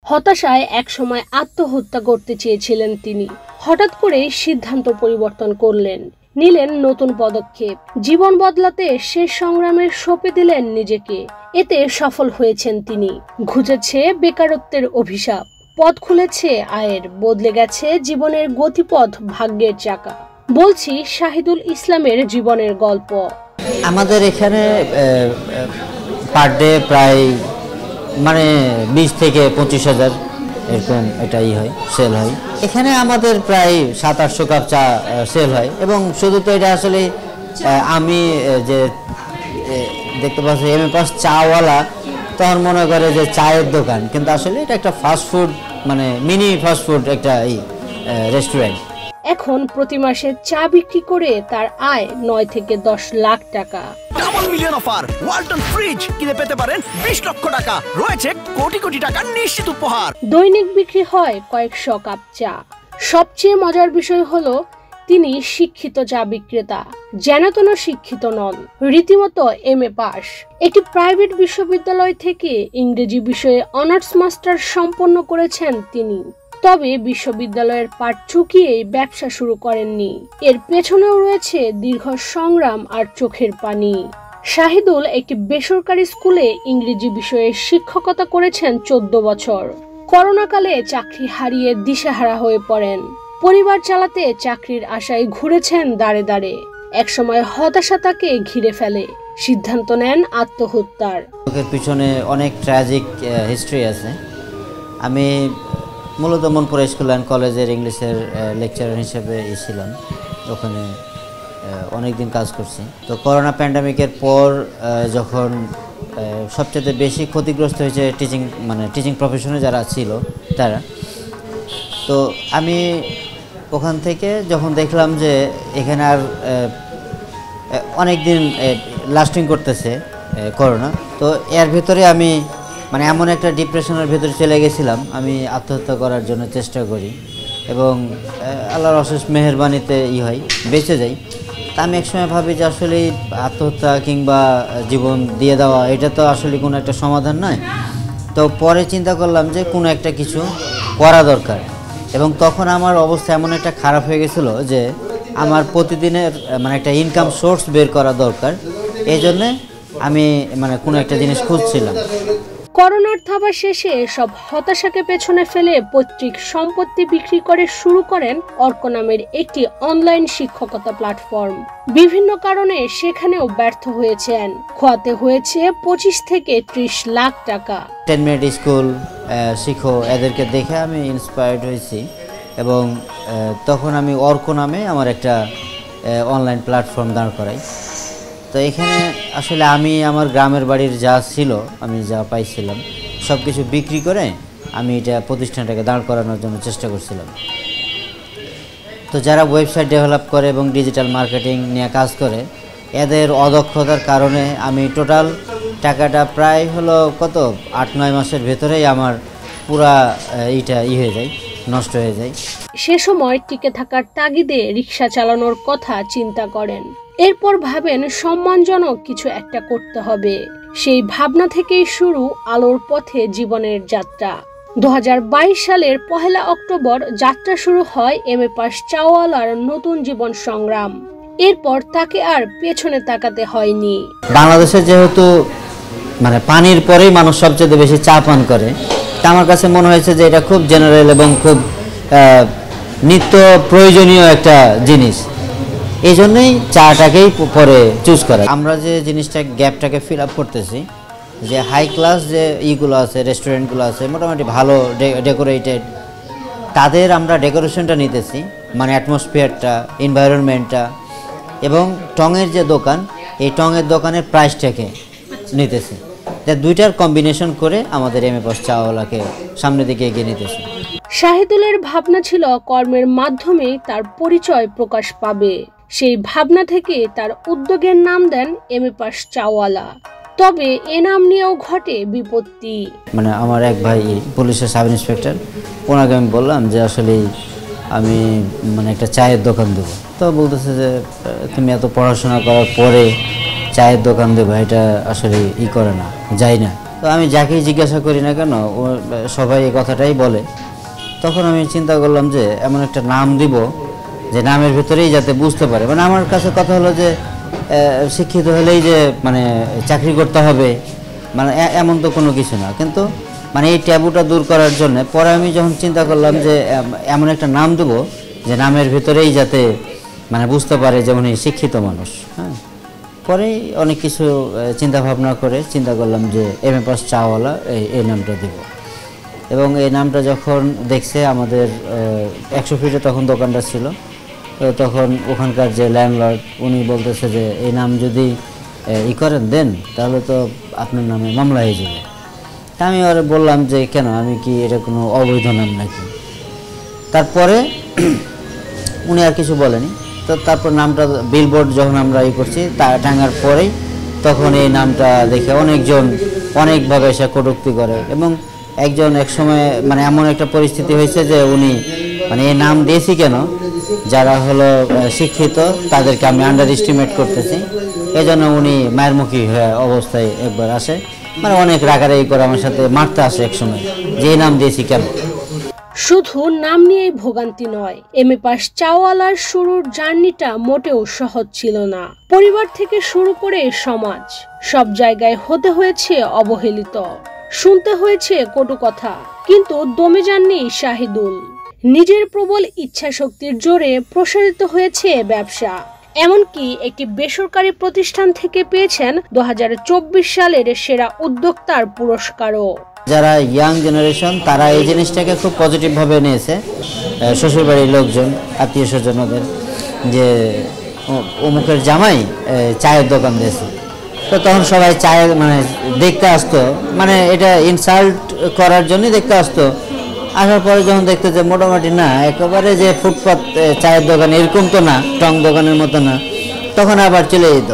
হতাশায় একসময় আত্মহত্যা করতে চেয়েছিলেন তিনি। হঠাৎ করে সিদ্ধান্ত পরিবর্তন করলেন, নিলেন নতুন পদক্ষেপ। জীবন বদলাতে শেষ সংগ্রামে সঁপে দিলেন নিজেকে। এতে সফল হয়েছেন তিনি। ঘুচেছে বেকারত্বের অভিশাপ, পথ খুলেছে আয়ের, বদলে গেছে জীবনের গতিপথ, ভাগ্যের চাকা। বলছি শাহিদুল ইসলামের জীবনের গল্প। আমাদের এখানে পার ডে প্রায় 20 থেকে 25,000 এরকম এটাই হয়, সেল হয়। এখানে আমাদের প্রায় 700-800 কাপ চা সেল হয়। এবং শুধু তো এটা আসলে আমি যে দেখতে পাচ্ছি এমএ পাস চাওয়ালা, তখন মনে করে যে চায়ের দোকান, কিন্তু আসলে এটা একটা ফাস্টফুড, মিনি ফাস্টফুড একটা রেস্টুরেন্ট। এখন প্রতি মাসে চা বিক্রি করে তার আয় 9 থেকে 10 লাখ টাকা। Double million offer, Walton fridge কিনে পেতে পারেন 20 লক্ষ টাকা, রয়েছে কোটি কোটি টাকার নিশ্চিত উপহার। দৈনিক বিক্রি হয় কয়েকশো কাপ চা। সবচেয়ে মজার বিষয় হলো তিনি শিক্ষিত চা বিক্রেতা, যেন তেন শিক্ষিত নন, রীতিমতো এমএ পাস। একটি প্রাইভেট বিশ্ববিদ্যালয় থেকে ইংরেজি বিষয়ে অনার্স মাস্টার সম্পন্ন করেছেন তিনি। তবে বিশ্ববিদ্যালয়ের পাঠ চুকিয়ে ব্যবসা শুরু করেননি। এর পেছনেও রয়েছে দীর্ঘ সংগ্রাম আর চোখের পানি। শাহিদুল একটি বেসরকারি স্কুলে ইংরেজি বিষয়ে শিক্ষকতা করেছেন 14 বছর। করোনাকালে চাকরি হারিয়ে দিশেহারা হয়ে পড়েন। পরিবার চালাতে চাকরির আশায় ঘুরেছেন দাঁড়ে দাঁড়ে। একসময় হতাশা তাকে ঘিরে ফেলে, সিদ্ধান্ত নেন আত্মহত্যার। এর পিছনে অনেক ট্র্যাজিক হিস্ট্রি আছে। আমি মূলত মনপুরা স্কুল অ্যান্ড কলেজের ইংলিশের লেকচারার হিসেবে ছিলাম, ওখানে অনেক দিন কাজ করছি। তো করোনা প্যান্ডামিকের পর যখন সবচেয়ে বেশি ক্ষতিগ্রস্ত হয়েছে টিচিং প্রফেশনে যারা ছিল তারা, তো আমি ওখান থেকে যখন দেখলাম যে এখানে আর অনেক দিন লাস্টিং করতেছে করোনা, তো এর ভিতরে আমি এমন একটা ডিপ্রেশনের ভিতরে চলে গেছিলাম। আমি আত্মহত্যা করার জন্য চেষ্টা করি এবং আল্লাহর অশেষ মেহেরবানিতে হয়, বেঁচে যাই। তা আমি একসময় ভাবি যে আসলে আত্মহত্যা কিংবা জীবন দিয়ে দেওয়া এটা তো আসলে কোনো একটা সমাধান নয়। তো পরে চিন্তা করলাম যে কোনো একটা কিছু করা দরকার। এবং তখন আমার অবস্থা এমন একটা খারাপ হয়ে গেছিলো যে আমার প্রতিদিনের একটা ইনকাম সোর্স বের করা দরকার। এই জন্যে আমি কোনো একটা জিনিস খুঁজছিলাম। করোনার থাবা শেষে সব হতাশাকে পেছনে ফেলে পৈতৃক সম্পত্তি বিক্রি করে শুরু করেন অর্ক নামের একটি অনলাইন শিক্ষকতা প্ল্যাটফর্ম। বিভিন্ন কারণে সেখানেও ব্যর্থ হয়েছেন। খোয়াতে হয়েছে 25 থেকে 30 লাখ টাকা। 10 মিনিট স্কুল শিখো, এদেরকে দেখে আমি ইন্সপায়ার্ড হয়েছি এবং তখন আমি অর্ক নামে আমার একটা অনলাইন প্ল্যাটফর্ম দাঁড় করাই। তো এখানে আসলে আমি আমার গ্রামের বাড়ির যা ছিল, আমি যা পাইছিলাম সব কিছু বিক্রি করে আমি এটা প্রতিষ্ঠানটাকে দাঁড় করানোর জন্য চেষ্টা করছিলাম। তো যারা ওয়েবসাইট ডেভেলপ করে এবং ডিজিটাল মার্কেটিং নিয়ে কাজ করে, এদের অদক্ষতার কারণে আমি টোটাল টাকাটা প্রায় হলো 8-9 মাসের ভেতরেই আমার পুরা হয়ে যায়, নষ্ট হয়ে যায়। সে সময় টিকে থাকার তাগিদে রিক্সা চালানোর কথা চিন্তা করেন। এরপর ভাবেন সম্মানজনক কিছু একটা করতে হবে। সেই ভাবনা থেকেই শুরু আলোর পথে জীবনের যাত্রা। 2022 সালের 1 অক্টোবর যাত্রা শুরু হয় এমএ পাস চাওয়ালার নতুন জীবন সংগ্রাম। এরপর তাকে আর পেছনে তাকাতে হয়নি। বাংলাদেশে যেহেতু পানির পরেই মানুষ সবচেয়ে বেশি চা পান করে, তা আমার কাছে মনে হয়েছে যে এটা খুব জেনারেল এবং খুব নিত্য প্রয়োজনীয় একটা জিনিস। এই জন্যই চাটাকেই পরে চুজ করা। আমরা যে জিনিসটা গ্যাপটাকে ফিল আপ করতেছি, যে হাই ক্লাস যে ইগুলো আছে, রেস্টুরেন্টগুলো আছে মোটামুটি ভালো ডেকোরেটেড, তাদের আমরা ডেকোরেশনটা নিতেছি, অ্যাটমসফিয়ারটা, এনভায়রনমেন্টটা, এবং টঙের যে দোকান, এই টঙের দোকানের প্রাইসটাকে নিতেছি। দুইটার কম্বিনেশন করে আমাদের এমএ পাস চাওয়ালাকে সামনের দিকে এগিয়ে নিতেছি। শাহিদুলের ভাবনা ছিল কর্মের মাধ্যমে তার পরিচয় প্রকাশ পাবে। সেই ভাবনা থেকে তার উদ্যোগের নাম দেন এমএ পাস চাওয়ালা। তবে এ নাম নিয়েও ঘটে বিপত্তি। আমার এক ভাই পুলিশের সাব ইন্সপেক্টর, ওনাকে আমি বললাম যে আসলে আমি একটা চায়ের দোকান দেবো। তো বলতেছে যে তুমি এত পড়াশোনা করার পরে চায়ের দোকান দেবো, এটা আসলে করে না, যাই না। তো আমি যাকেই জিজ্ঞাসা করি না কেন সবাই এই কথাটাই বলে। তখন আমি চিন্তা করলাম যে এমন একটা নাম দিব যে নামের ভেতরেই যাতে বুঝতে পারে, মানে আমার কাছে কথা হলো যে শিক্ষিত হলেই যে মানে চাকরি করতে হবে, মানে এমন তো কোনো কিছু না। কিন্তু মানে এই ট্যাবুটা দূর করার জন্য পরে আমি যখন চিন্তা করলাম যে এমন একটা নাম দেবো যে নামের ভেতরেই যাতে মানে বুঝতে পারে যে উনি শিক্ষিত মানুষ। হ্যাঁ, পরেই অনেক কিছু চিন্তা ভাবনা করে চিন্তা করলাম যে MA পাস চাওয়ালা এই নামটা দেব। এবং এই নামটা যখন দেখছে আমাদের 100 ফিটে তখন দোকানটা ছিল, তখন ওখানকার যে ল্যান্ডলর্ড উনি বলতেছে যে এই নাম যদি করেন দেন তাহলে তো আপনার নামে মামলা হয়ে যাবে। আমি আর বললাম যে কেন, আমি কি এটা কোনো অবৈধ নাম নাকি? তারপরে উনি আর কিছু বলেনি। তো তারপর নামটা বিলবোর্ড যখন আমরা করছি টাঙার পরেই তখন এই নামটা দেখে অনেকজন অনেকভাবে এসে কটূক্তি করে। এবং একজন এক সময় মানে এমন একটা পরিস্থিতি হয়েছে যে উনি মানে এই নাম দিয়েছি কেন, যারা হলো শিক্ষিত তাদেরকে আমি আন্ডার এস্টিমেট করতেছি, এই জন্য উনি মায়ের মুখী অবস্থায় একবার আসে, মানে অনেক রাগারাগি করে আমার সাথে মারতে আসে এক সময় যে এই নাম দিয়েছি কেন। শুধু নাম নিয়েই ভোগান্তি নয়, MA পাস চাওয়ালার শুরুর জার্নিটা মোটেও সহজ ছিল না। পরিবার থেকে শুরু করে সমাজ, সব জায়গায় হতে হয়েছে অবহেলিত, শুনতে হয়েছে কটু কথা, কিন্তু দমে যাননি শাহিদুল। নিজের প্রবল ইচ্ছা শক্তির জোরে প্রসারিত হয়েছে ব্যবসা, এমনকি একটি বেসরকারি প্রতিষ্ঠান থেকে পেয়েছেন 2024 সালের সেরা উদ্যোক্তার পুরস্কারও। যারা ইয়াং জেনারেশন তারা এই জিনিসটাকে খুব পজিটিভভাবে নিয়েছে, শ্বশুরবাড়ির লোকজন, আত্মীয় স্বজনদের, যে অমুকের জামাই চায়ের দোকান দিয়েছে। তো তখন সবাই চায়ের মানে দেখতে আসতো, মানে এটা ইনসাল্ট করার জন্যই দেখতে আসতো। আসার পরে যখন দেখতে যে মোটামুটি না একেবারে যে ফুটপাত চায়ের দোকান এরকম তো না, টং দোকানের মতো না, তখন আবার চলে যেত।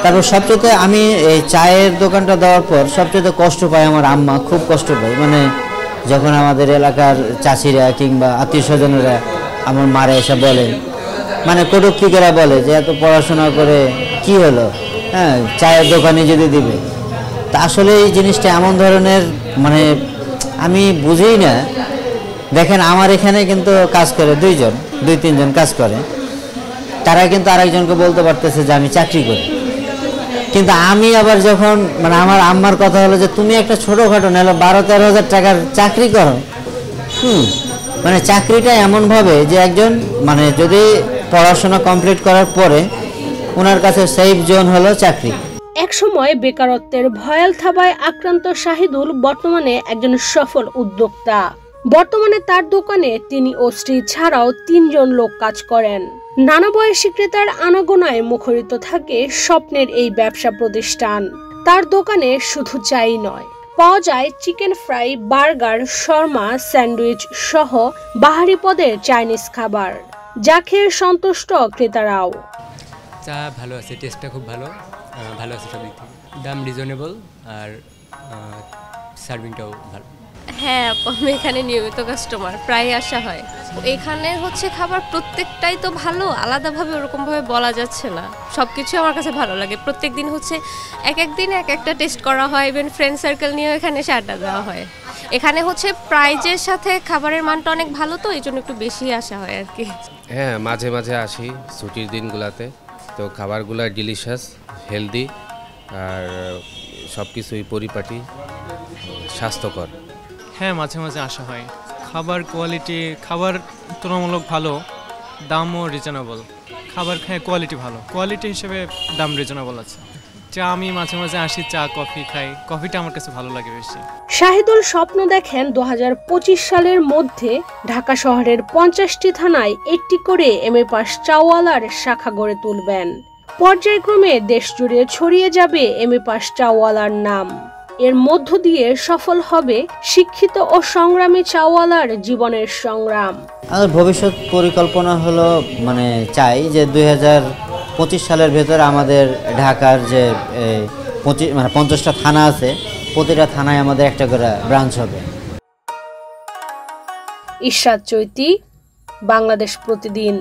তারপর সবচেয়ে আমি এই চায়ের দোকানটা দেওয়ার পর সবচেয়ে কষ্ট পাই আমার আম্মা, খুব কষ্ট পাই। মানে যখন আমাদের এলাকার চাষিরা কিংবা আত্মীয় স্বজনেরা আমার মারে এসে বলে, মানে কটূক্তিকেরা বলে যে এত পড়াশোনা করে কি হলো, হ্যাঁ চায়ের দোকানে যদি দিবে। তা আসলে এই জিনিসটা এমন ধরনের মানে আমি বুঝি না। দেখেন আমার এখানে কিন্তু কাজ করে 2-3 জন কাজ করে, তারা কিন্তু আরেকজনকে বলতে পারতেছে যে আমি চাকরি করি। কিন্তু আমি আবার যখন মানে আমার আম্মার কথা হলো যে তুমি একটা ছোটোখাটো নাহলে 12-13 হাজার টাকার চাকরি করো, মানে চাকরিটা এমনভাবে যে একজন মানে যদি পড়াশোনা কমপ্লিট করার পরে ওনার কাছে সেফ জোন হলো চাকরি। একসময় বেকারত্বের ভয়াল থাবায় আক্রান্ত শাহিদুল বর্তমানে একজন সফল উদ্যোক্তা। বর্তমানে তার দোকানে তিনি ও স্ত্রী ছাড়াও 3 জন লোক কাজ করেন। নানা বয়সী ক্রেতার আনাগোনায় মুখরিত থাকে স্বপ্নের এই ব্যবসা প্রতিষ্ঠান। তার দোকানে শুধু চাই নয়, পাওয়া যায় chicken fry, burger, Sharma, sandwich সহ বাহারি পদের চাইনিজ খাবার, যা খেয়ে সন্তুষ্ট ক্রেতারাও। চা ভালো আছে, টেস্টটা খুব ভালো আছে সব দিক থেকে, দাম রিজনেবল আর সার্ভিংটাও ভালো। হ্যাঁ, আমি এখানে নিয়মিত কাস্টমার, প্রায় আসা হয়। এখানে হচ্ছে খাবার প্রত্যেকটাই তো ভালো, আলাদাভাবে ওরকমভাবে বলা যাচ্ছে না। সব কিছু আমার কাছে ভালো লাগে। প্রত্যেক দিন হচ্ছে এক দিন এক একটা টেস্ট করা হয়, ইভেন ফ্রেন্ড সার্কেল নিয়েও এখানে এসে আড্ডা দেওয়া হয়। এখানে হচ্ছে প্রাইজের সাথে খাবারের মানটা অনেক ভালো, তো এই জন্য একটু বেশি আসা হয় আর কি। হ্যাঁ, মাঝে মাঝে আসি ছুটির দিনগুলোতে। তো খাবারগুলো ডিলিশিয়াস, হেলদি আর সব কিছুই পরিপাটি, স্বাস্থ্যকর। হ্যাঁ, মাঝে মাঝে আসা হয়। খাবার কোয়ালিটি, খাবার তুলনামূলক ভালো, দামও রিজনেবল। খাবার খায় কোয়ালিটি ভালো, কোয়ালিটি হিসেবে দাম রিজনেবল আছে। চা আমি মাঝে মাঝে আসি, চা কফি খাই, কফিটা আমার কাছে ভালো লাগে বেশি। শাহিদুল স্বপ্ন দেখেন 2025 সালের মধ্যে ঢাকা শহরের 50টি থানায় একটি করে MA পাস চাওয়ালার শাখা গড়ে তুলবেন। পর্যায়ক্রমে দেশ জুড়ে ছড়িয়ে যাবে MA পাস চাওয়ালার নাম। এর মধ্য দিয়ে সফল হবে শিক্ষিত ও সংগ্রামী চাওয়ালার জীবনের সংগ্রাম। আমাদের ভবিষ্যৎ পরিকল্পনা হলো মানে চাই যে 2025 সালের ভেতরে আমাদের ঢাকার যে 50টা থানা আছে, প্রতিটা থানায় আমাদের একটা করে ব্রাঞ্চ হবে। ইশরাত চৈতি, বাংলাদেশ প্রতিদিন।